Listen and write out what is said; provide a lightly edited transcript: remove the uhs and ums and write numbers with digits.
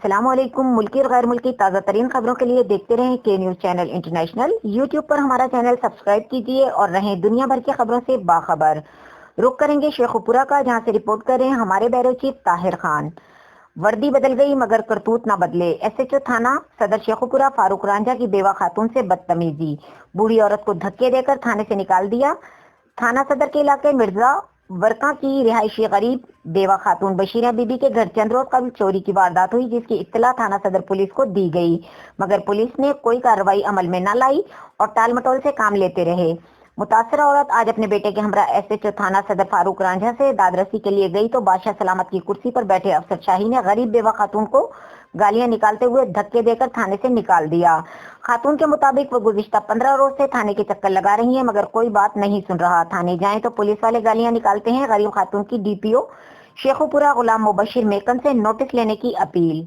السلام علیکم۔ ملکی اور غیر ملکی تازہ ترین خبروں کے لیے دیکھتے رہیں کے نیوز چینل انٹرنیشنل۔ یوٹیوب پر ہمارا چینل سبسکرائب کیجیے اور رہیں دنیا بھر کی خبروں سے باخبر۔ رخ کریں گے شیخوپورہ کا، جہاں سے رپورٹ کر رہے ہیں ہمارے بیورو چیف طاہر خان۔ وردی بدل گئی مگر کرتوت نہ بدلے۔ ایس ایچ او تھانہ صدر شیخوپورہ فاروق رانجھا کی بیوہ خاتون سے بدتمیزی، بوڑھی عورت کو دھکے دے کر تھانے سے نکال دیا۔ تھانہ صدر کے علاقے مرزا ورکاں کی رہائشی غریب بیوہ خاتون بشیرہ بی بی کے گھر چند روز قبل چوری کی واردات ہوئی، جس کی اطلاع تھانہ صدر پولیس کو دی گئی، مگر پولیس نے کوئی کارروائی عمل میں نہ لائی اور ٹال مٹول سے کام لیتے رہے۔ متاثرہ عورت آج اپنے بیٹے کے ہمراہ ایس ایچ او تھانہ صدر فاروق رانجھا سے داد رسی کے لیے گئی تو بادشاہ سلامت کی کرسی پر بیٹھے افسر شاہی نے غریب بیوہ خاتون کو گالیاں نکالتے ہوئے دھکے دے کر تھانے سے نکال دیا۔ خاتون کے مطابق وہ گزشتہ 15 روز سے تھانے کے چکر لگا رہی ہیں، مگر کوئی بات نہیں سن رہا۔ تھانے جائیں تو پولیس والے گالیاں نکالتے ہیں۔ غریب خاتون کی ڈی پی او شیخوپورہ غلام مبشر میکن سے نوٹس لینے کی اپیل۔